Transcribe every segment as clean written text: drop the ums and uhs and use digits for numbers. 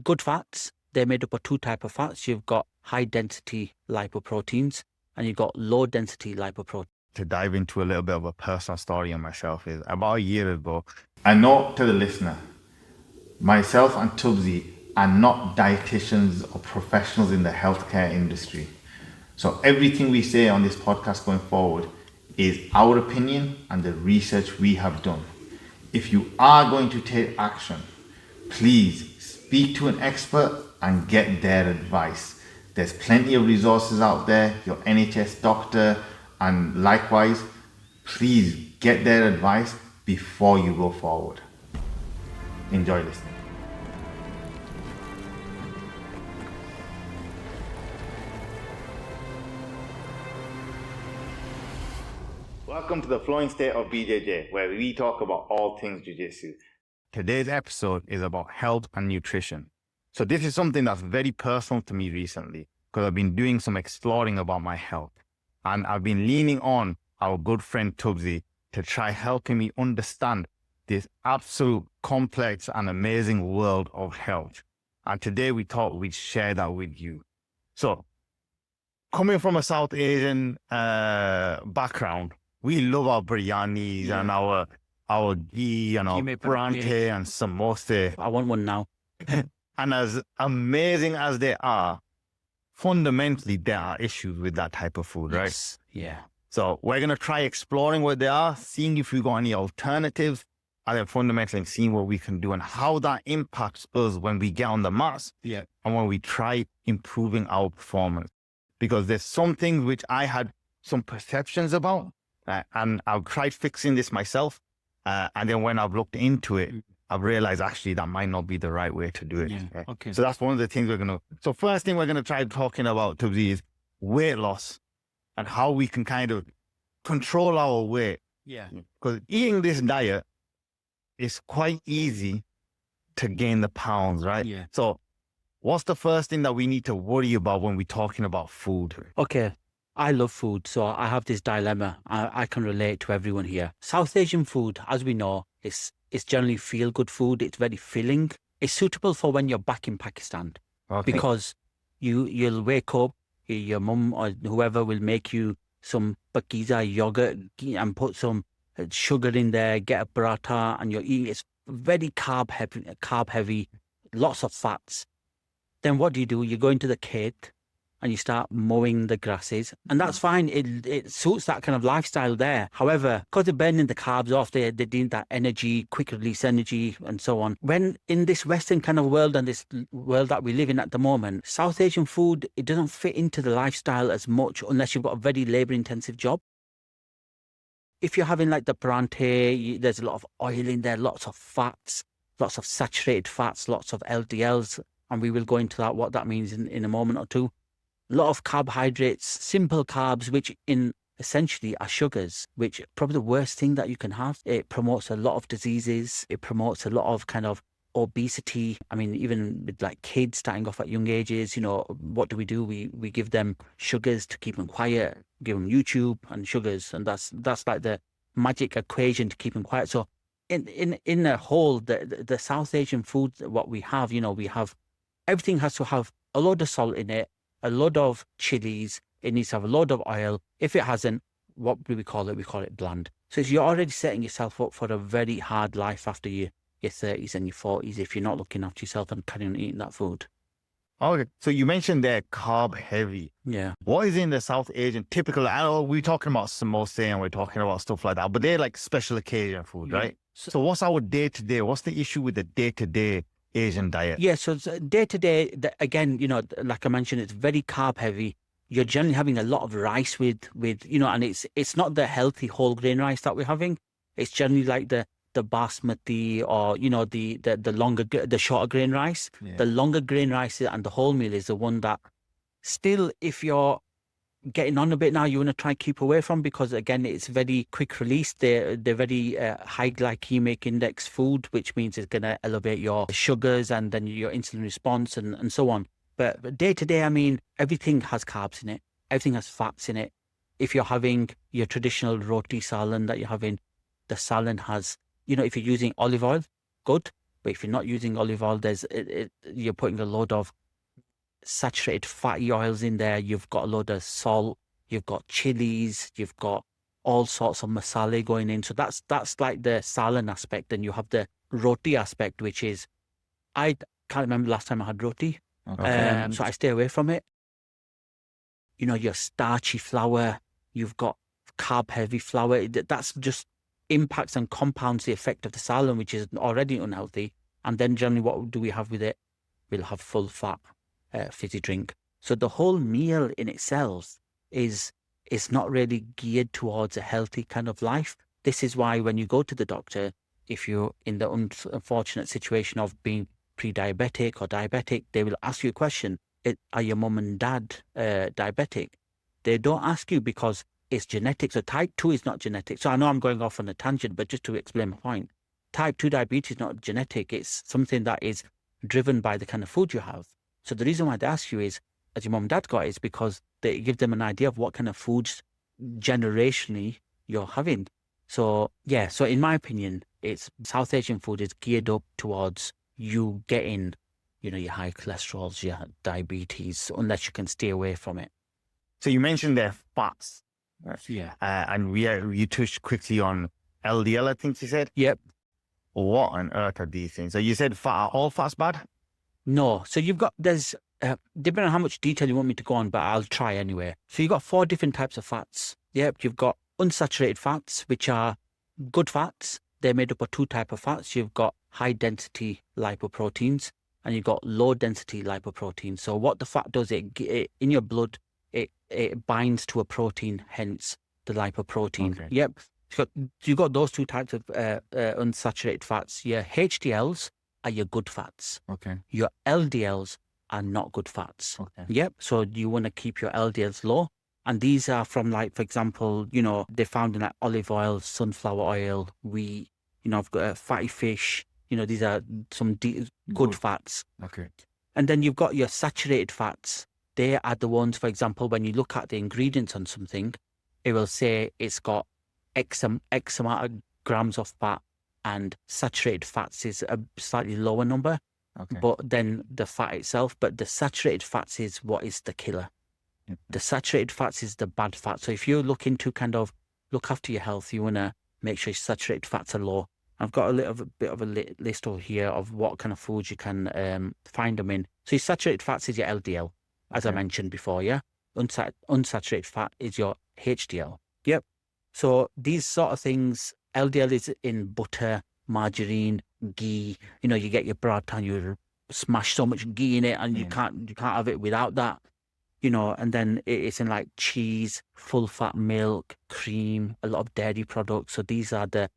good fats, they're made up of two types of fats. You've got high density lipoproteins and you've got low density lipoproteins. To dive into a little bit of a personal story on myself is about a year ago. I note to the listener, myself and Tubzi are not dietitians or professionals in the healthcare industry. So everything we say on this podcast going forward is our opinion and the research we have done. If you are going to take action, please speak to an expert and get their advice. There's plenty of resources out there, your NHS doctor, and likewise, please get their advice before you go forward. Enjoy listening. Welcome to the Flowing State of BJJ, where we talk about all things Jiu-Jitsu. Today's episode is about health and nutrition. So this is something that's very personal to me recently because I've been doing some exploring about my health. And I've been leaning on our good friend Tubzi to try helping me understand this absolute complex and amazing world of health. And today we thought we'd share that with you. So coming from a South Asian background, we love our biryanis and our ghee and our paranthe and samosa. I want one now. And as amazing as they are, fundamentally there are issues with that type of food, right? Yes. Yeah. So we're going to try exploring what they are, seeing if we got any alternatives, and then fundamentally seeing what we can do and how that impacts us when we get on the mats and when we try improving our performance. Because there's some things which I had some perceptions about, and I've tried fixing this myself. And then when I've looked into it, I've realized actually that might not be the right way to do it. Yeah. Okay. So that's one of the things we're going to... So first thing we're going to try talking about, Tubzi, is weight loss and how we can kind of control our weight. Yeah. Because eating this diet is quite easy to gain the pounds, right? Yeah. So what's the first thing that we need to worry about when we're talking about food? Okay. I love food, so I have this dilemma. I can relate to everyone here. South Asian food, as we know, is generally feel-good food. It's very filling. It's suitable for when you're back in Pakistan because you'll wake up, your mum or whoever will make you some pakiza yogurt and put some sugar in there, get a paratha, and you're eating. It's very carb heavy, lots of fats. Then what do? You go into the khet and you start mowing the grasses, and that's fine. It suits that kind of lifestyle there. However, because they're burning the carbs off, they need that energy, quick release energy, and so on. When in this Western kind of world and this world that we live in at the moment, South Asian food, it doesn't fit into the lifestyle as much unless you've got a very labor-intensive job. If you're having like the paranthe, there's a lot of oil in there, lots of fats, lots of saturated fats, lots of LDLs, and we will go into that, what that means in a moment or two. A lot of carbohydrates, simple carbs, which in essentially are sugars, which probably the worst thing that you can have. It promotes a lot of diseases. It promotes a lot of kind of obesity. I mean, even with like kids starting off at young ages, what do? We give them sugars to keep them quiet, give them YouTube and sugars. And that's like the magic equation to keep them quiet. So in the whole, the South Asian food, what we have, we have, everything has to have a lot of salt in it, a lot of chilies. It needs to have a lot of oil. If it hasn't, what do we call it? We call it bland. So you're already setting yourself up for a very hard life after your 30s and your 40s if you're not looking after yourself and carrying on eating that food. Okay, so you mentioned they're carb heavy. Yeah. What is in the South Asian typical? I know we're talking about samosa and we're talking about stuff like that, but they're like special occasion food, right? So what's our day-to-day? What's the issue with the day-to-day Asian diet? Yeah, so day-to-day, again, like I mentioned, it's very carb heavy. You're generally having a lot of rice with and it's not the healthy whole grain rice that we're having. It's generally like the basmati or the shorter grain rice. Yeah. The longer grain rice and the wholemeal is the one that still, if you're getting on a bit now, you want to try and keep away from, because again, it's very quick release. They're very high glycemic index food, which means it's going to elevate your sugars and then your insulin response and so on. But day to day, I mean, everything has carbs in it. Everything has fats in it. If you're having your traditional roti salan that you're having, the salan has, if you're using olive oil, good. But if you're not using olive oil, you're putting a load of saturated fatty oils in there. You've got a load of salt. You've got chilies. You've got all sorts of masala going in. So that's like the salan aspect. And you have the roti aspect, which is, I can't remember last time I had roti. Okay. So I stay away from it. You know, your starchy flour, you've got carb heavy flour. That's just impacts and compounds the effect of the salan, which is already unhealthy. And then generally, what do we have with it? We'll have full fat fizzy drink. So the whole meal in itself is not really geared towards a healthy kind of life. This is why when you go to the doctor, if you're in the unfortunate situation of being pre-diabetic or diabetic, they will ask you a question. Are your mum and dad diabetic? They don't ask you because it's genetic. So type 2 is not genetic. So I know I'm going off on a tangent, but just to explain my point, type 2 diabetes is not genetic. It's something that is driven by the kind of food you have. So the reason why they ask you is, as your mum and dad got it, is because they give them an idea of what kind of foods generationally you're having. So yeah, so in my opinion, it's South Asian food is geared up towards you getting, you know, your high cholesterols, your diabetes, unless you can stay away from it. So you mentioned their fats. Yeah. And you touched quickly on LDL, I think you said. Yep. What on earth are these things? So you said are all fats bad? No. So there's, depending on how much detail you want me to go on, but I'll try anyway. So you've got 4 different types of fats. Yep. You've got unsaturated fats, which are good fats. They're made up of 2 types of fats. You've got high density lipoproteins and you've got low density lipoproteins. So what the fat does, it in your blood, it binds to a protein, hence the lipoprotein. Okay. Yep. So you've got those 2 types of unsaturated fats. Your HDLs are your good fats. Okay. Your LDLs are not good fats. Okay. Yep. So you want to keep your LDLs low. And these are from, like, for example, you know, they're found in like olive oil, sunflower oil, wheat, you know, I've got fatty fish. You know, these are some good fats. Okay. And then you've got your saturated fats. They are the ones, for example, when you look at the ingredients on something, it will say it's got X amount of grams of fat, and saturated fats is a slightly lower number. Okay. But then the fat itself, but the saturated fats is what is the killer. Yep. The saturated fats is the bad fat. So if you're looking to kind of look after your health, you want to make sure your saturated fats are low. I've got a little bit of a list over here of what kind of foods you can find them in. So your saturated fats is your LDL, as I mentioned before, yeah? Unsaturated fat is your HDL. Yep. So these sort of things, LDL is in butter, margarine, ghee. You know, you get your paratha, you smash so much ghee in it, and you can't have it without that. You know, and then it's in like cheese, full fat milk, cream, a lot of dairy products. So these are the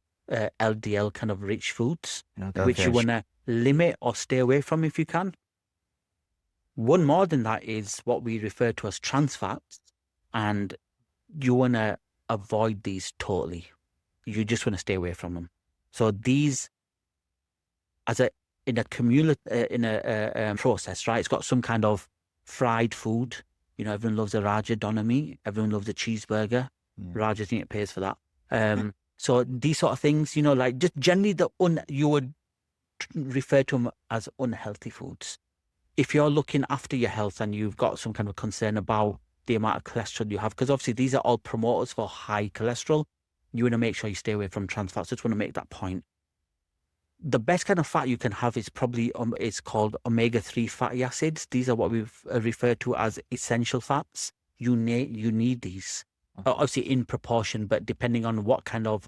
LDL kind of rich foods, which you want to limit or stay away from if you can. One more than that is what we refer to as trans fats, and you want to avoid these totally. You just want to stay away from them. So these, in a process, right? It's got some kind of fried food. You know, everyone loves a Raja doner meat. Everyone loves a cheeseburger. Raja think it pays for that. So these sort of things, you know, like just generally you would refer to them as unhealthy foods. If you're looking after your health and you've got some kind of concern about the amount of cholesterol you have, because obviously these are all promoters for high cholesterol, you want to make sure you stay away from trans fats. Just want to make that point. The best kind of fat you can have is probably it's called omega-3 fatty acids. These are what we've referred to as essential fats. You need these, obviously in proportion, but depending on what kind of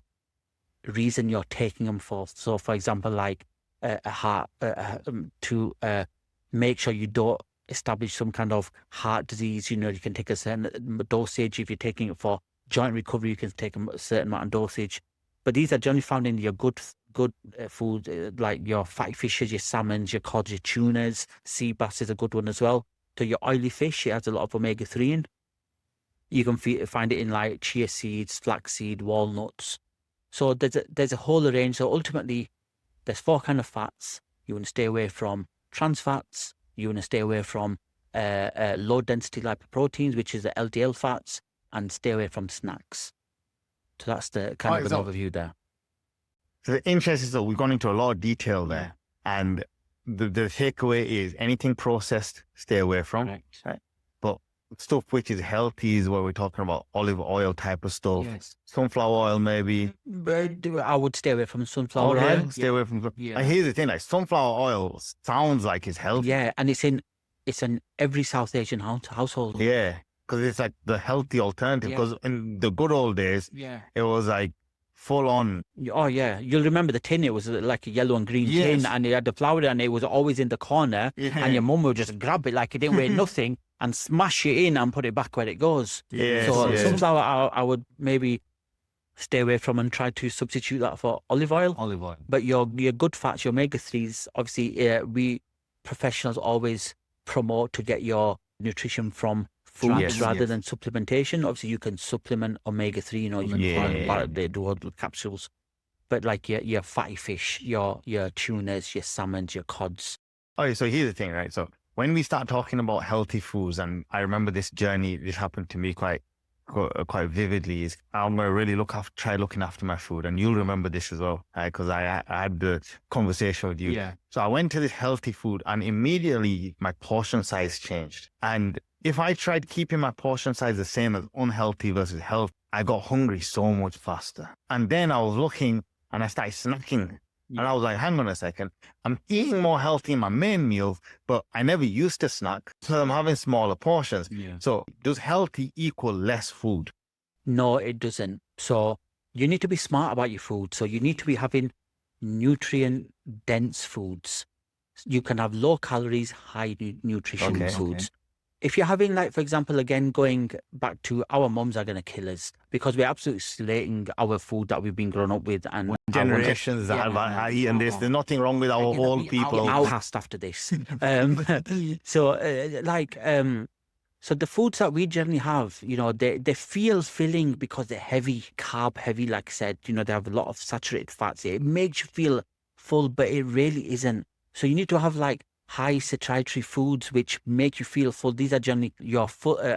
reason you're taking them for. So, for example, like to make sure you don't establish some kind of heart disease. You know, you can take a certain dosage. If you're taking it for joint recovery, you can take a certain amount of dosage. But these are generally found in your good food, like your fatty fishes, your salmons, your cod, your tunas. Sea bass is a good one as well. So your oily fish, it has a lot of omega-3 in. You can find it in like chia seeds, flaxseed, walnuts. So there's a whole range. So ultimately, there's 4 kind of fats. You want to stay away from trans fats. You want to stay away from low density lipoproteins, which is the LDL fats, and stay away from snacks. So that's the kind of an overview there. So the interest is that we've gone into a lot of detail there. And the takeaway is anything processed, stay away from. Correct. Right? But stuff which is healthy is what we're talking about, olive oil type of stuff. Yes. Sunflower oil, maybe. But I would stay away from sunflower Okay, oil. stay away from. Yeah. And here's the thing: like sunflower oil sounds like it's healthy. Yeah, and it's in every South Asian household. Yeah, because it's like the healthy alternative. Yeah. Because in the good old days, Yeah. it was like full on. Oh yeah, you'll remember the tin. It was like a yellow and green Yes. tin, and it had the flour, and it was always in the corner. Yeah. And your mum would just grab it like it didn't weigh nothing and smash it in and put it back where it goes. Yes, So yes. sunflower, I would maybe stay away from and try to substitute that for olive oil. Olive oil. But your good fats, your omega-3s, obviously, we professionals always promote to get your nutrition from foods Yes, rather yes. than supplementation. Obviously, you can supplement omega-3, you know, you can Yeah. they do all the capsules. But like your fatty fish, your tunas, your salmons, your cods. Okay, so here's the thing, right? So when we start talking about healthy foods, and I remember this journey, this happened to me quite vividly, is I'm going to really try looking after my food. And you'll remember this as well, because I had the conversation with you. Yeah. So I went to this healthy food and immediately my portion size changed. And if I tried keeping my portion size the same as unhealthy versus health, I got hungry so much faster. And then I was looking and I started snacking. And I was like, hang on a second, I'm eating more healthy in my main meals, but I never used to snack, so I'm having smaller portions. Yeah. So does healthy equal less food? No, it doesn't. So you need to be smart about your food. So you need to be having nutrient dense foods. You can have low calories, high nutrition Okay, foods. If you're having, like, for example, again, going back to our mums are going to kill us because we're absolutely slating our food that we've been grown up with. And Generations that have eaten this, there's nothing wrong with our old people. I'll passed after this. So the foods that we generally have, you know, they feel filling because they're heavy, carb heavy, like I said, you know, they have a lot of saturated fats. It makes you feel full, but it really isn't. So you need to have like high satiety foods which make you feel full. These are generally your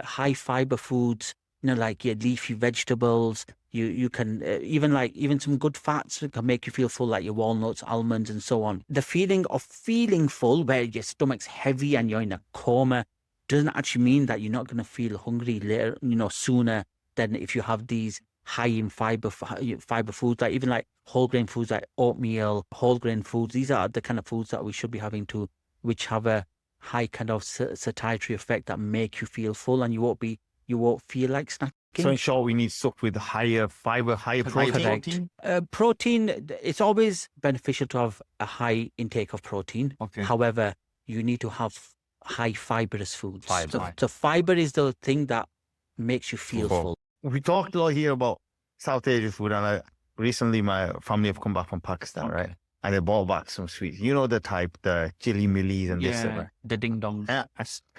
high fiber foods, you know, like your leafy vegetables. You can even some good fats can make you feel full, like your walnuts, almonds, and so on. The feeling of feeling full, where your stomach's heavy and you're in a coma, doesn't actually mean that you're not going to feel hungry later, you know, sooner than if you have these high in fiber foods, like even like whole grain foods like oatmeal, whole grain foods. These are the kind of foods that we should be having which have a high kind of satiety effect that make you feel full, and you won't feel like snacking. So in short, we need stuff with higher fiber, higher protein. Protein, it's always beneficial to have a high intake of protein. Okay. However, you need to have high fibrous foods. Fiber. So fiber is the thing that makes you feel full. We talked a lot here about South Asian food, and recently my family have come back from Pakistan, right? And they brought back some sweets. You know the type, the chili millies and this stuff. The ding dongs. Yeah,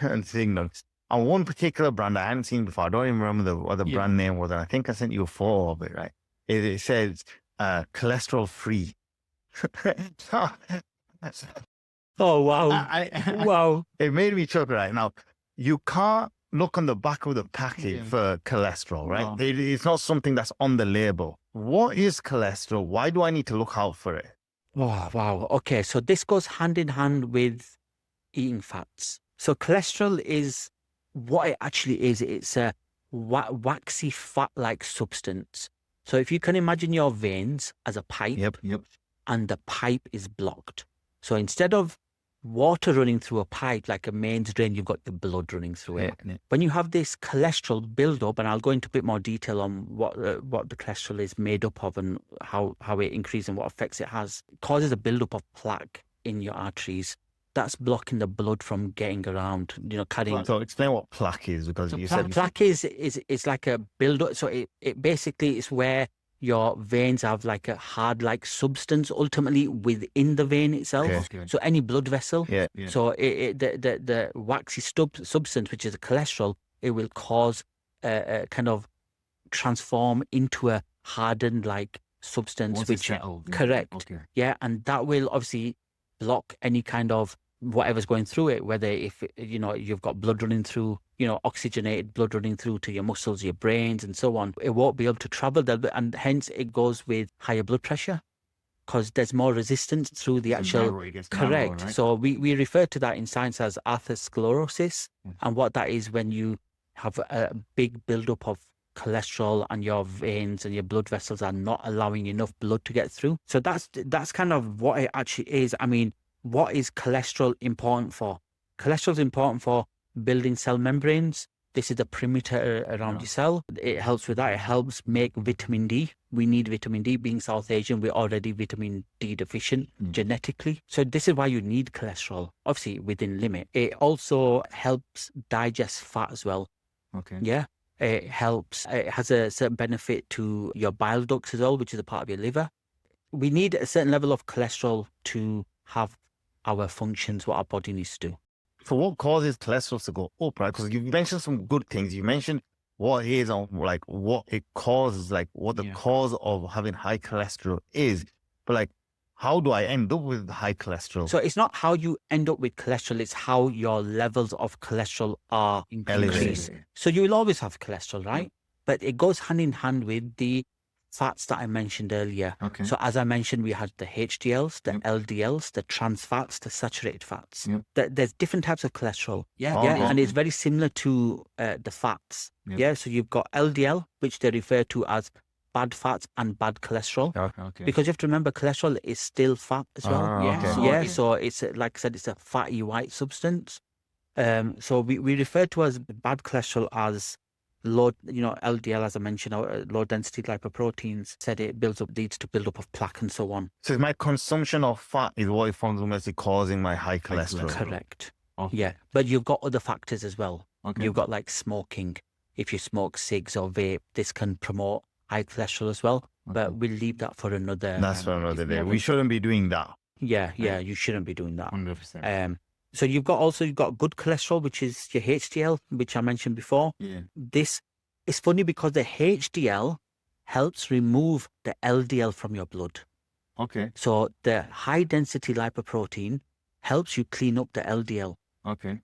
and ding dongs. And one particular brand I hadn't seen before, I don't even remember what the brand name was, and I think I sent you a photo of it, right? It says cholesterol free. Oh, wow. Wow. It made me chuckle right now. You can't look on the back of the package for cholesterol, right? No. It's not something that's on the label. What is cholesterol? Why do I need to look out for it? Oh, wow. Okay, so this goes hand in hand with eating fats. So cholesterol is what it actually is. It's a waxy fat-like substance. So if you can imagine your veins as a pipe, Yep. and the pipe is blocked. So instead of water running through a pipe like a mains drain, you've got the blood running through it. Yeah. When you have this cholesterol build up, and I'll go into a bit more detail on what the cholesterol is made up of and how it increases and what effects it has, it causes a build up of plaque in your arteries. That's blocking the blood from getting around, you know, carrying. So explain what plaque is, because you said Plaque is like a build up. So it basically is where your veins have like a hard like substance ultimately within the vein itself. Okay. So any blood vessel. Yeah. So the waxy substance, which is a cholesterol, it will cause a kind of transform into a hardened like substance. Correct. Okay. Yeah, and that will obviously block any kind of whatever's going through it, whether if you know you've got blood running through, you know, oxygenated blood running through to your muscles, your brains, and so on, it won't be able to travel there, and hence it goes with higher blood pressure. because there's more resistance through the actual. narrow, it gets narrow, Correct. right? So we refer to that in science as atherosclerosis. And what that is when you have a big buildup of cholesterol and your veins and your blood vessels are not allowing enough blood to get through. So that's kind of what it actually is. I mean, what is cholesterol important for? Cholesterol is important for building cell membranes. This is the perimeter around your cell. It helps with that. It helps make vitamin D. We need vitamin D. Being South Asian, we're already vitamin D deficient genetically. So this is why you need cholesterol, obviously within limit. It also helps digest fat as well. Okay. Yeah. It helps. It has a certain benefit to your bile ducts as well, which is a part of your liver. We need a certain level of cholesterol to have our functions, what our body needs to do. So what causes cholesterol to go up, right? Because you mentioned some good things. You mentioned what is on, like what it causes, like what the cause of having high cholesterol is. But like, how do I end up with high cholesterol? So it's not how you end up with cholesterol, it's how your levels of cholesterol are increased. So you will always have cholesterol, right? But it goes hand in hand with the fats that I mentioned earlier. Okay. So as I mentioned, we had the HDLs, the LDLs, the trans fats, the saturated fats. There's different types of cholesterol. And it's very similar to the fats. So you've got LDL, which they refer to as bad fats and bad cholesterol. Because you have to remember, cholesterol is still fat as well. So it's like I said, it's a fatty white substance. So we refer to as bad cholesterol as low, LDL, as I mentioned, low density lipoproteins. Said it leads to buildup of plaque and so on. So my consumption of fat is what is fundamentally causing my high cholesterol. Correct. Yeah, but you've got other factors as well. You've got like smoking. If you smoke cigs or vape, this can promote high cholesterol as well. But we'll leave that for another. That's for another day. We shouldn't be doing that. Yeah, you shouldn't be doing that. 100%. So you've got good cholesterol, which is your HDL, which I mentioned before. This is funny because the HDL helps remove the LDL from your blood. So the high density lipoprotein helps you clean up the LDL.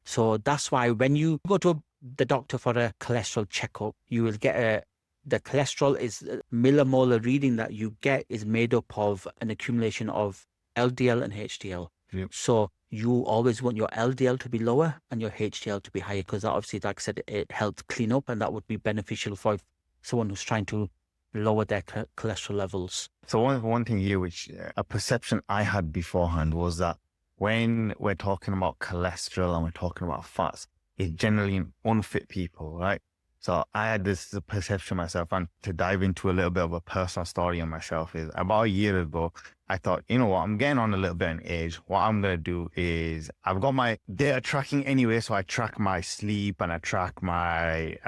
So that's why when you go to the doctor for a cholesterol checkup, you will get the cholesterol is millimolar reading that you get is made up of an accumulation of LDL and HDL. So you always want your LDL to be lower and your HDL to be higher, because obviously, like I said, it helps clean up, and that would be beneficial for someone who's trying to lower their cholesterol levels. So one thing here, which a perception I had beforehand was that when we're talking about cholesterol and we're talking about fats, it's generally in unfit people, right? So I had this perception myself, and to dive into a little bit of a personal story on myself is about a year ago, I thought, you know what, I'm getting on a little bit in age. What I'm going to do is I've got my data tracking anyway. So I track my sleep and I track my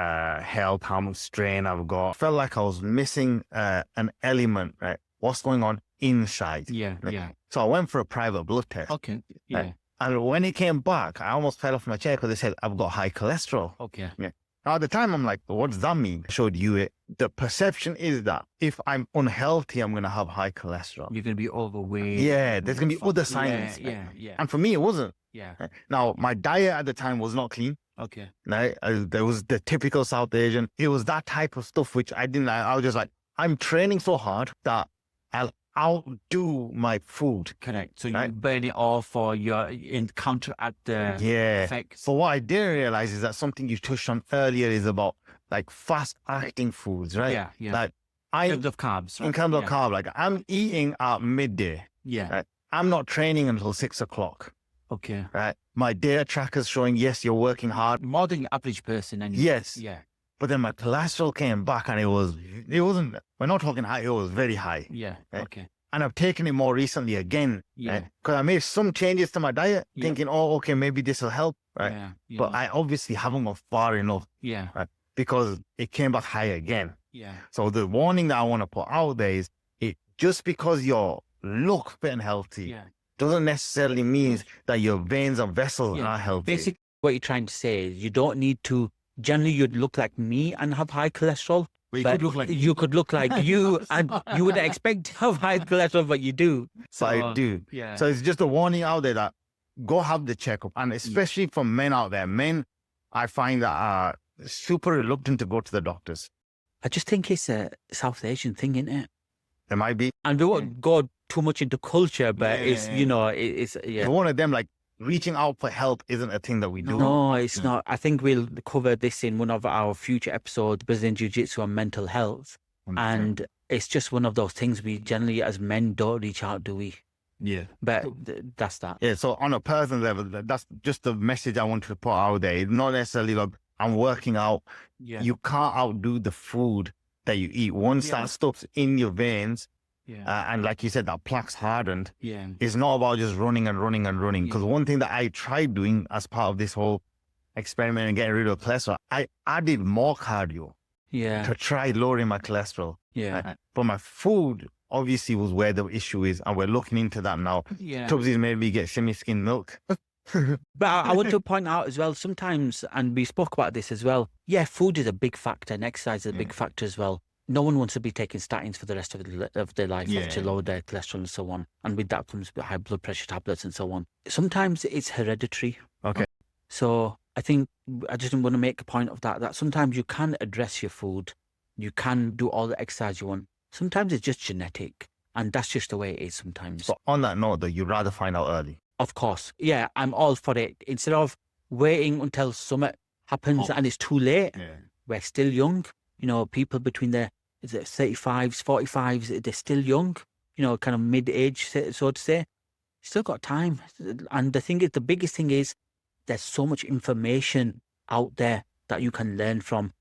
health, how much strain I've got. I felt like I was missing an element, right? What's going on inside. So I went for a private blood test. Right? And when it came back, I almost fell off my chair because they said, I've got high cholesterol. Now, at the time, I'm like, what does that mean? I showed you it. The perception is that if I'm unhealthy, I'm going to have high cholesterol. You're going to be overweight. Yeah, there's going to be other signs. And for me, it wasn't. Right? Now, my diet at the time was not clean. Right? There was the typical South Asian. It was that type of stuff, which I didn't like. I was just like, I'm training so hard that I'll outdo my food. Correct. So you burn it off, or you're in counteract the effects. So what I didn't realize is that something you touched on earlier is about like fast acting foods, right? Like in terms of carbs. In terms of carb, like I'm eating at midday. Right? I'm not training until 6 o'clock. Right? My data tracker's showing, yes, you're working hard. More than the average person. And yes. But then my cholesterol came back and it wasn't, we're not talking high, it was very high. Right? And I've taken it more recently again. Because I made some changes to my diet, thinking, oh, okay, maybe this will help. Right? But I obviously haven't gone far enough. Right? Because it came back high again. So the warning that I want to put out there is, just because you look fit and healthy doesn't necessarily mean that your veins and vessels are healthy. Basically, what you're trying to say is you don't need to. Generally, you'd look like me and have high cholesterol. But you could look like you, and you wouldn't expect to have high cholesterol, but you do. So I do. So it's just a warning out there that go have the checkup. And especially for men out there, men, I find that are super reluctant to go to the doctors. I just think it's a South Asian thing, isn't it? There might be. And we won't go too much into culture, but it's, you know, it's, It's one of them, like, reaching out for help isn't a thing that we do. No, it's not. I think we'll cover this in one of our future episodes, Brazilian Jiu-Jitsu and mental health. 100%. And it's just one of those things we generally, as men, don't reach out, do we? Yeah. But that's that. Yeah, so on a personal level, that's just the message I wanted to put out there. It's not necessarily like I'm working out. Yeah. You can't outdo the food that you eat. Once that stuff's in your veins, and like you said, that plaque's hardened, it's not about just running and running and running. Because one thing that I tried doing as part of this whole experiment and getting rid of cholesterol, I added more cardio to try lowering my cholesterol. But my food obviously was where the issue is, and we're looking into that now. Tubzi's made me get semi-skimmed milk. But I want to point out as well, sometimes, and we spoke about this as well, food is a big factor and exercise is a big factor as well. No one wants to be taking statins for the rest of their life to lower their cholesterol and so on. And with that comes high blood pressure tablets and so on. Sometimes it's hereditary. Okay. So I think I just want to make a point of that sometimes you can address your food. You can do all the exercise you want. Sometimes it's just genetic. And that's just the way it is sometimes. But on that note, though, you'd rather find out early. Of course. Yeah, I'm all for it. Instead of waiting until summer happens and it's too late, we're still young. You know, people between the 35s, 45s, they're still young, you know, kind of mid-age, so to say. Still got time. And the thing is, the biggest thing is there's so much information out there that you can learn from.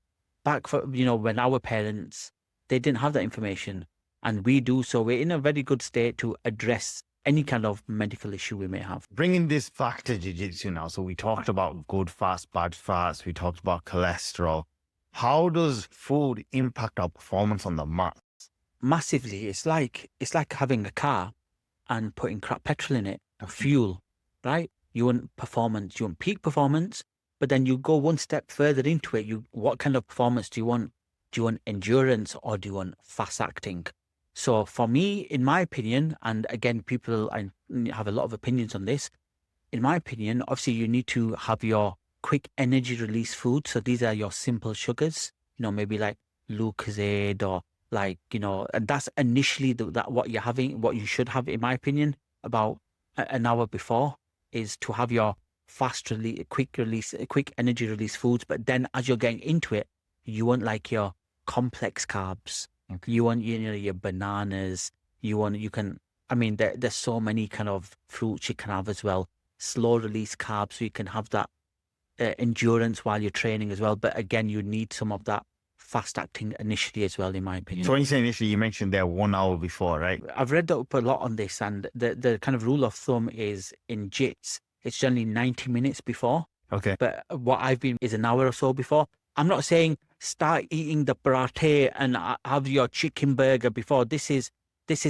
Back for, you know, when our parents, they didn't have that information. And we do, so we're in a very good state to address any kind of medical issue we may have. Bringing this back to jiu-jitsu now. So we talked about good fats, bad fats. We talked about cholesterol. How does food impact our performance on the mat? Massively. It's like having a car and putting crap petrol in it, fuel, right? You want performance, you want peak performance, but then you go one step further into it. What kind of performance do you want? Do you want endurance or do you want fast acting? So for me, in my opinion, and again, people I have a lot of opinions on this. In my opinion, obviously you need to have your quick energy release food. So these are your simple sugars, you know, maybe like Lucozade or like, you know, and that's initially that what you're having, what you should have, in my opinion, about an hour before is to have your fast release, quick energy release foods. But then as you're getting into it, you want like your complex carbs. Okay. You want, you know, your bananas. There's so many kind of fruits you can have as well. Slow release carbs, so you can have that endurance while you're training as well. But again, you need some of that fast acting initially as well, in my opinion. So when you say initially, you mentioned there 1 hour before, right? I've read up a lot on this, and the kind of rule of thumb is in jits, it's generally 90 minutes before. Okay. But what I've been is an hour or so before. I'm not saying start eating the parathe and have your chicken burger before. This is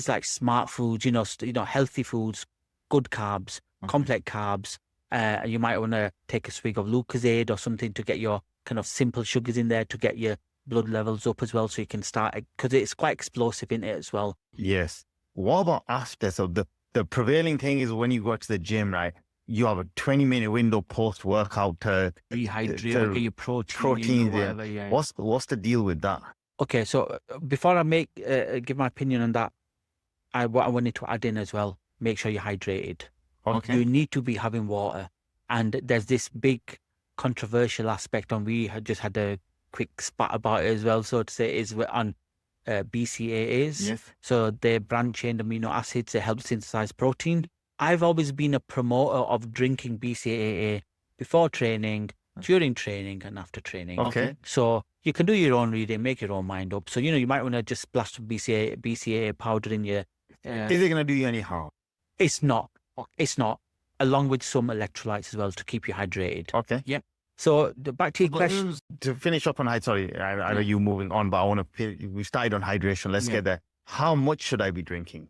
like smart foods, you know, healthy foods, good carbs, complex carbs. You might want to take a swig of Lucozade or something to get your kind of simple sugars in there to get your blood levels up as well, so you can start, because it's quite explosive in it as well. Yes. What about after? So the prevailing thing is when you go to the gym, right? You have a 20-minute window post-workout to rehydrate, get your protein. Whatever, What's the deal with that? Okay, so before I give my opinion on that, what I wanted to add in as well, make sure you're hydrated. Okay. You need to be having water. And there's this big controversial aspect, and we had just had a quick spat about it as well, so to say, is on BCAAs. Yes. So they're branched-chain amino acids that help synthesize protein. I've always been a promoter of drinking BCAA before training, during training, and after training. Okay. So you can do your own reading, make your own mind up. So, you know, you might want to just splash some BCAA powder in your... Is it going to do you any harm? It's not. It's not. Along with some electrolytes as well to keep you hydrated. Okay. Yeah. So back to your question. To finish up on hydration, I know you moving on, but I want to... We started on hydration. Let's get there. How much should I be drinking?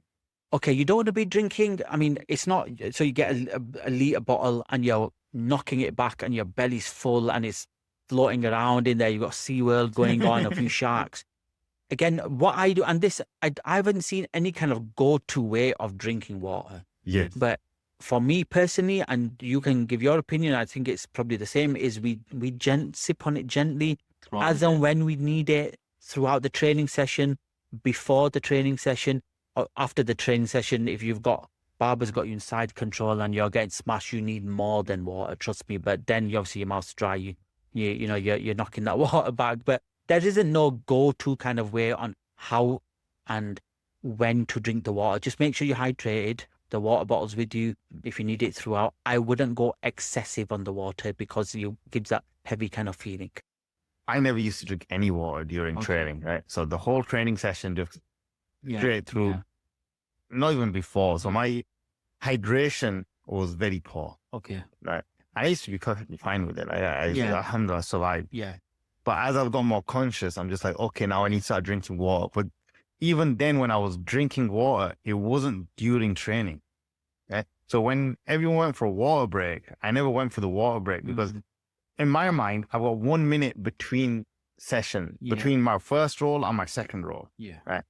Okay, you don't want to be drinking. I mean, it's not... So you get a litre bottle and you're knocking it back and your belly's full and it's floating around in there. You've got SeaWorld going on, a few sharks. Again, what I do, and this, I haven't seen any kind of go-to way of drinking water. Yes. But for me personally, and you can give your opinion, I think it's probably the same, is we sip on it gently as and when we need it throughout the training session. before the training session or after the training session. If you've got barber's got you in side control and you're getting smashed, you need more than water, trust me. But then obviously your mouth's dry, you're knocking that water back. But there isn't no go-to kind of way on how and when to drink the water. Just make sure you're hydrated. The water bottle's with you if you need it throughout. I wouldn't go excessive on the water because it gives that heavy kind of feeling. I never used to drink any water during training, right? So the whole training session just straight through, not even before. So my hydration was very poor. Okay. Right. I used to be perfectly fine with it. Alhamdulillah, survived. Yeah. But as I've got more conscious, I'm just like, okay, now I need to start drinking water. But even then, when I was drinking water, it wasn't during training. Okay? So when everyone went for a water break, I never went for the water break because in my mind, I've got 1 minute between session, between my first roll and my second roll. Yeah. Right.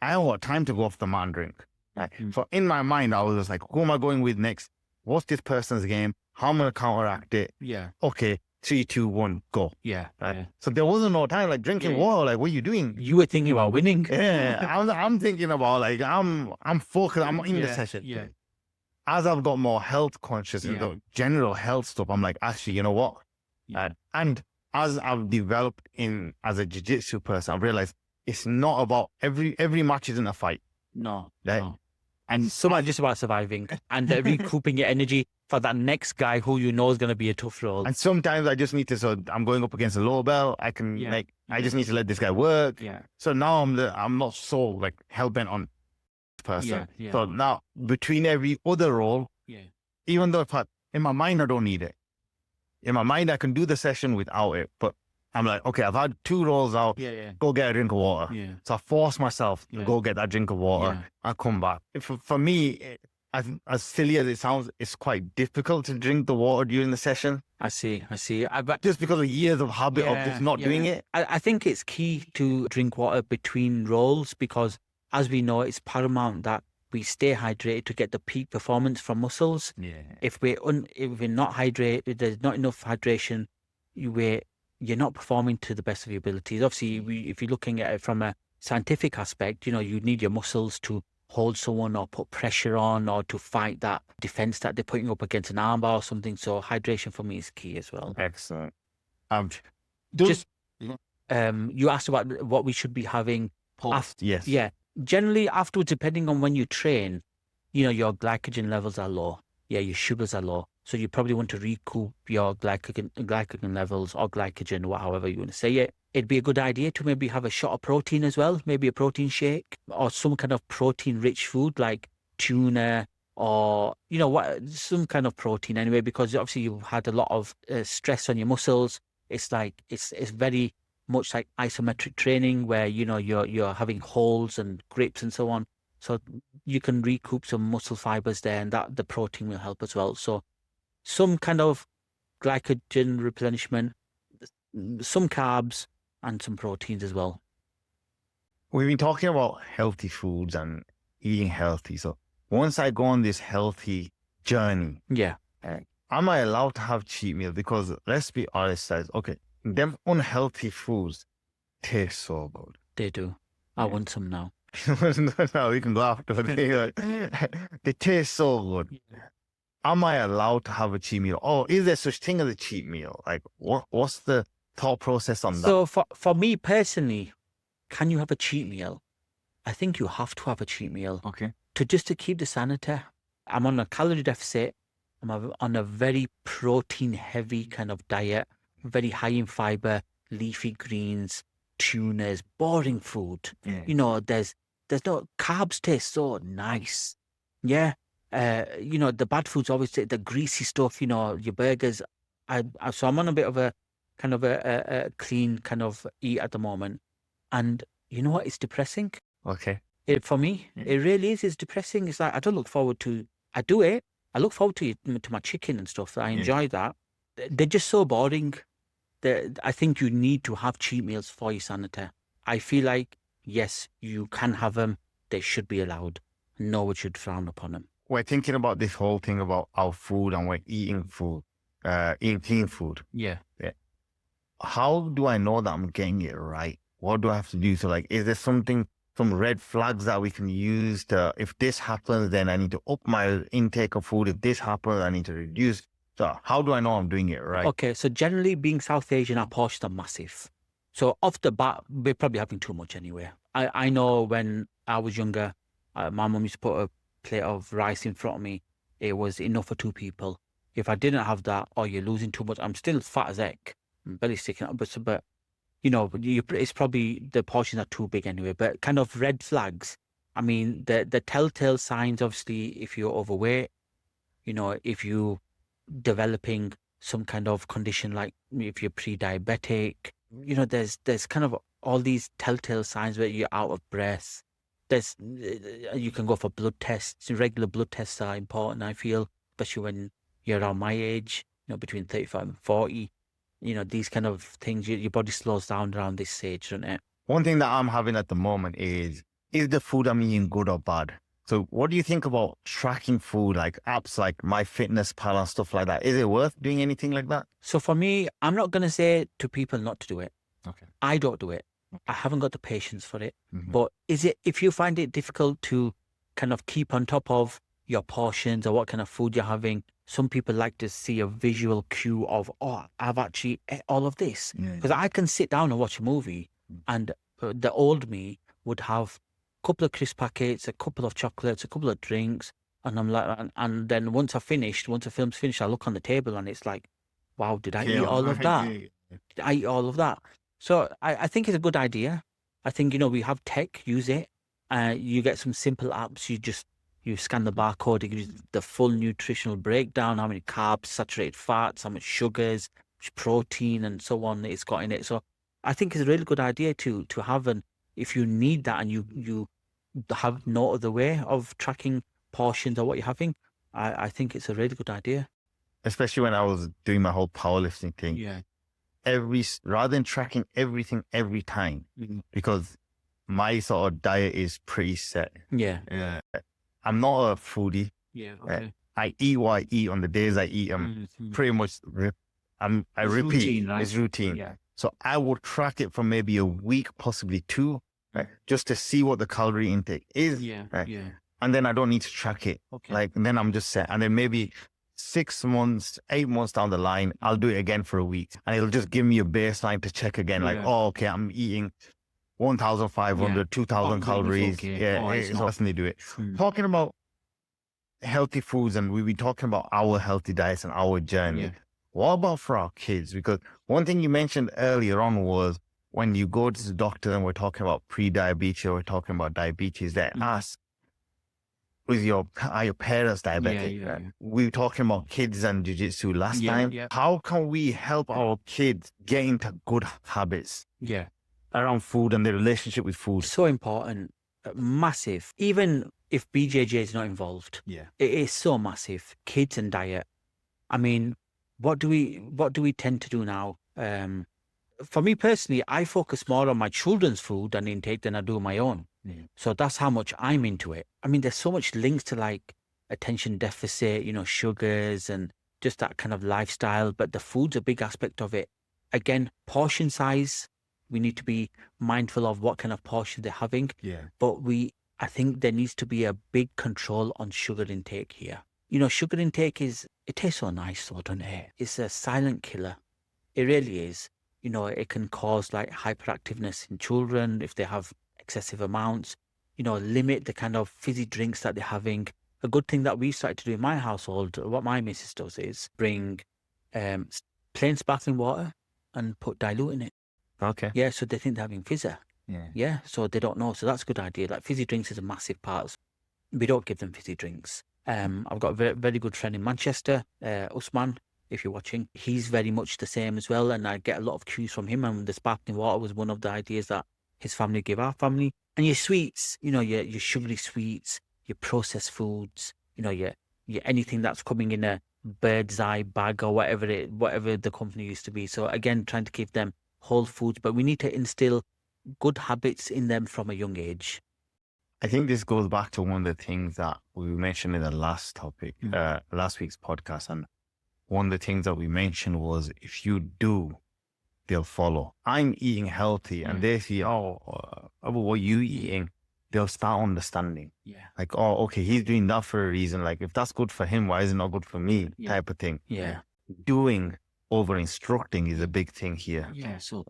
I don't got time to go off the man drink. Right. So in my mind, I was just like, who am I going with next? What's this person's game? How am I going to counteract it? Yeah. Okay. 3, 2, 1, go. Yeah. Right. Yeah. So there wasn't no time like drinking water. Like, what are you doing? You were thinking about winning. Yeah. I'm thinking about like, I'm focused. I'm in the session. Yeah. As I've got more health conscious and the general health stuff, I'm like, actually, you know what? And as I've developed as a jiu-jitsu person, I've realized it's not about every match isn't a fight. No. Right? No. And some are just about surviving and recouping your energy for that next guy who you know is going to be a tough role. And sometimes I just need to, so I'm going up against a low belt. I can I just need to let this guy work. Yeah. So now I'm not so like hell-bent on this person. Yeah. So now between every other role, even though in my mind, I don't need it. In my mind, I can do the session without it, but I'm like, okay, I've had 2 rolls out. Go get a drink of water. Yeah. So I force myself to go get that drink of water. I come back. For me, as silly as it sounds, it's quite difficult to drink the water during the session. I see. Just because of years of habit of just not doing it. I think it's key to drink water between rolls because, as we know, it's paramount that we stay hydrated to get the peak performance from muscles. Yeah. If we're not hydrated, there's not enough hydration, you're not performing to the best of your abilities. Obviously, if you're looking at it from a scientific aspect, you need your muscles to hold someone or put pressure on or to fight that defense that they're putting up against an armbar or something. So hydration for me is key as well. Excellent. You asked about what we should be having. Yes. Yeah. Generally afterwards, depending on when you train, your glycogen levels are low. Yeah, your sugars are low. So you probably want to recoup your glycogen levels or glycogen, however you want to say it. It'd be a good idea to maybe have a shot of protein as well, maybe a protein shake or some kind of protein-rich food like tuna or, some kind of protein anyway, because obviously you've had a lot of stress on your muscles. It's like, it's very much like isometric training where, you're having holds and grips and so on. So you can recoup some muscle fibers there and that the protein will help as well. So some kind of glycogen replenishment, some carbs and some proteins as well. We've been talking about healthy foods and eating healthy. So once I go on this healthy journey, am I allowed to have cheat meals? Because let's be honest, guys, okay, them unhealthy foods taste so good. They do. I want some now. No, we can go after. They taste so good. Am I allowed to have a cheat meal? Or is there such thing as a cheat meal? Like, what's the thought process on that? So for me personally, can you have a cheat meal? I think you have to have a cheat meal. Okay. To keep the sanity. I'm on a calorie deficit. I'm on a very protein heavy kind of diet, very high in fiber, leafy greens, tunas, boring food. Yeah. There's no carbs taste so nice. Yeah. The bad foods always take the greasy stuff, your burgers. So I'm on a bit of a kind of a clean kind of eat at the moment. And you know what? It's depressing. Okay. For me, it really is. It's depressing. It's like, I don't look forward to, I do it. I look forward to my chicken and stuff. I enjoy that. They're just so boring. I think you need to have cheat meals for your sanity. I feel like, yes, you can have them. They should be allowed. No one should frown upon them. We're thinking about this whole thing about our food and we're eating food, eating clean food. Yeah. How do I know that I'm getting it right? What do I have to do? So like, is there something some red flags that we can use to, if this happens, then I need to up my intake of food. If this happens, I need to reduce. So how do I know I'm doing it right? Okay, so generally being South Asian, our portions are massive. So off the bat, we're probably having too much anyway. I know when I was younger, my mum used to put a plate of rice in front of me. It was enough for 2 people. If I didn't have that, or you're losing too much, I'm still fat as heck. I'm barely sticking up, but it's probably the portions are too big anyway. But kind of red flags. I mean, the telltale signs, obviously, if you're overweight, if you developing some kind of condition, like if you're pre-diabetic, there's kind of all these telltale signs where you're out of breath. You can go for blood tests. Regular blood tests are important, I feel, especially when you're around my age, between 35 and 40. These kind of things, your body slows down around this stage, doesn't it? One thing that I'm having at the moment is the food I'm eating good or bad? So what do you think about tracking food, like apps like MyFitnessPal and stuff like that? Is it worth doing anything like that? So for me, I'm not going to say to people not to do it. Okay. I don't do it. I haven't got the patience for it. Mhm. But if you find it difficult to kind of keep on top of your portions or what kind of food you're having, some people like to see a visual cue of, oh, I've actually ate all of this. Because I can sit down and watch a movie and the old me would have a couple of crisp packets, a couple of chocolates, a couple of drinks. And I'm like, and then once the film's finished, I look on the table and it's like, wow, did I eat all of that? Did I eat all of that? So I think it's a good idea. I think, we have tech, use it. You get some simple apps. You scan the barcode, it gives you the full nutritional breakdown, how many carbs, saturated fats, how much sugars, how much protein and so on it's got in it. So I think it's a really good idea to have if you need that and you have no other way of tracking portions or what you're having, I think it's a really good idea. Especially when I was doing my whole powerlifting thing. Yeah. Rather than tracking everything every time, because my sort of diet is pretty set. Yeah. I'm not a foodie. Yeah. Okay. I eat what I eat on the days I eat. I'm pretty much I repeat. Routine, right? It's routine. Yeah. So I will track it for maybe a week, possibly 2, right? Just to see what the calorie intake is. Yeah. Right? Yeah. And then I don't need to track it. Okay. And then I'm just set. And then maybe 6 months, 8 months down the line, I'll do it again for a week. And it'll just give me a baseline to check again. Like, okay, I'm eating 1,500, 2,000 calories. Okay. So definitely do it. Talking about healthy foods, and we've been talking about our healthy diets and our journey. Yeah. What about for our kids? Because one thing you mentioned earlier on was when you go to the doctor and we're talking about pre-diabetes or we're talking about diabetes, they ask, are your parents diabetic? Yeah. We were talking about kids and jiu-jitsu last time. Yeah. How can we help our kids get into good habits around food and their relationship with food? So important, massive. Even if BJJ is not involved, it is so massive. Kids and diet. I mean, what do we tend to do now? For me personally, I focus more on my children's food and intake than I do my own. So that's how much I'm into it. I mean, there's so much links to like attention deficit, sugars and just that kind of lifestyle. But the food's a big aspect of it. Again, portion size. We need to be mindful of what kind of portion they're having. But I think there needs to be a big control on sugar intake here. Sugar intake it tastes so nice, though, doesn't it? It's a silent killer. It really is. It can cause like hyperactiveness in children if they have excessive amounts. Limit the kind of fizzy drinks that they're having. A good thing that we started to do in my household, what my missus does is bring plain sparkling water and put dilute in it. Okay. Yeah, so they think they're having fizzer. Yeah, so they don't know. So that's a good idea. Like fizzy drinks is a massive part. We don't give them fizzy drinks. I've got a very, very good friend in Manchester, Usman, if you're watching. He's very much the same as well. And I get a lot of cues from him. And the sparkling water was one of the ideas that his family gave our family. And your sweets, your sugary sweets, your processed foods, your anything that's coming in a bird's eye bag or whatever the company used to be. So again, trying to give them whole foods, but we need to instill good habits in them from a young age. I think this goes back to one of the things that we mentioned in the last topic, last week's podcast. And one of the things that we mentioned was if you do, they'll follow. I'm eating healthy and they see, what are you eating? they'll start understanding. Yeah. Like, oh, okay, he's doing that for a reason. Like, if that's good for him, why is it not good for me? Yeah. Type of thing. Yeah. Doing over instructing is a big thing here. Yeah. So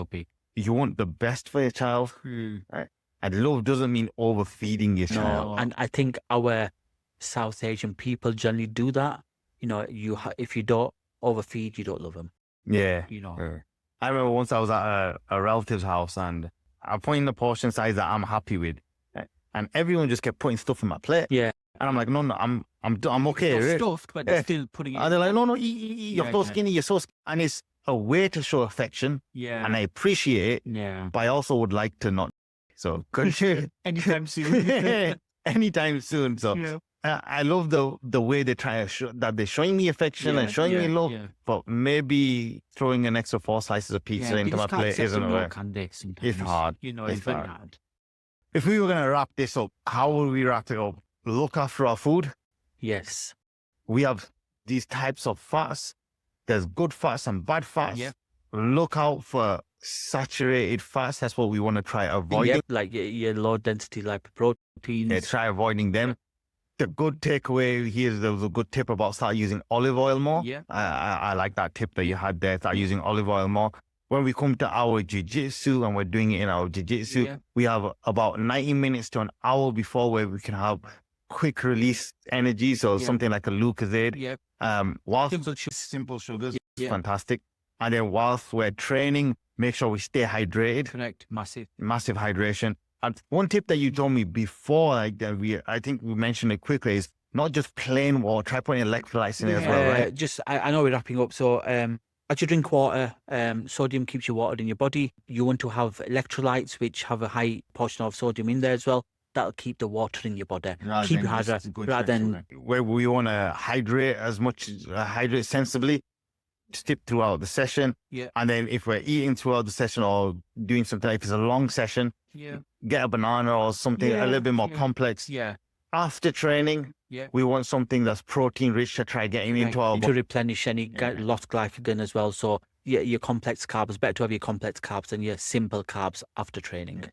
big. You want the best for your child. Right? And love doesn't mean overfeeding your child. And I think our South Asian people generally do that. You know, if you don't overfeed, you don't love them. Yeah. You know. I remember once I was at a relative's house and I put in the portion size that I'm happy with, and everyone just kept putting stuff in my plate. Yeah. And I'm like, no, I'm okay. It's Right? not stuffed, but they're still putting it. And they're like, no, eat. You're so skinny. You're so skinny. And it's a way to show affection. Yeah. And I appreciate it. Yeah. But I also would like to not. So Anytime soon. Anytime soon. So Yeah. I love the way they try to show that they're showing me affection and showing me love. Yeah. But maybe throwing an extra 4 slices of pizza into my plate isn't right. It's hard. You know, It's it's very hard. hard. If we were going to wrap this up, how would we wrap it up? Look after our food. Yes. We have these types of fats. There's good fats and bad fats. Yeah. Look out for saturated fats. That's what we want to try avoiding. Yep, like your low density lipoproteins. Yeah, try avoiding them. The good takeaway here, there was a good tip about start using olive oil more. Yeah. I like that tip that you had there. Start using olive oil more. When we come to our jiu-jitsu and we're doing it in our jiu-jitsu, we have about 90 minutes to an hour before where we can have quick release energy. So something like a Lucozade. Yeah. Whilst Simple sugars. fantastic. And then whilst we're training, make sure we stay hydrated. Correct. Massive Hydration. And one tip that you told me before, like that I think we mentioned it quickly, is not just plain water. Try putting electrolytes in it as well, right? I know we're wrapping up. So as you drink water, sodium keeps you watered in your body. You want to have electrolytes, which have a high portion of sodium in there as well. That'll keep the water in your body. Keep you hydrated. Rather than where we want to hydrate as much, hydrate sensibly. Step throughout the session. Yeah. And then if we're eating throughout the session or doing something, if it's a long session, get a banana or something a little bit more complex. Yeah. After training, we want something that's protein rich to try getting into our to body. replenish any lost glycogen as well. So your complex carbs, better to have your complex carbs than your simple carbs after training.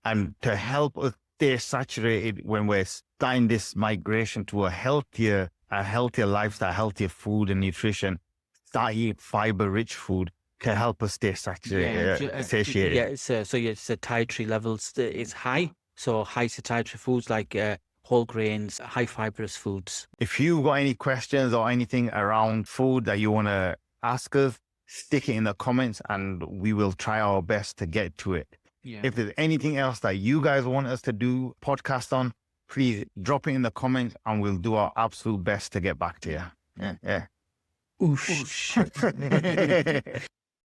And to help us stay saturated when we're starting this migration to a healthier lifestyle, healthier food and nutrition, start eating fiber-rich food can help us stay saturated, satiated. Yeah, so your satiety levels is high. So high satiety foods like whole grains, high fibrous foods. If you've got any questions or anything around food that you want to ask us, stick it in the comments and we will try our best to get to it. Yeah. If there's anything else that you guys want us to do podcast on, please drop it in the comments and we'll do our absolute best to get back to you. Yeah. Oosh.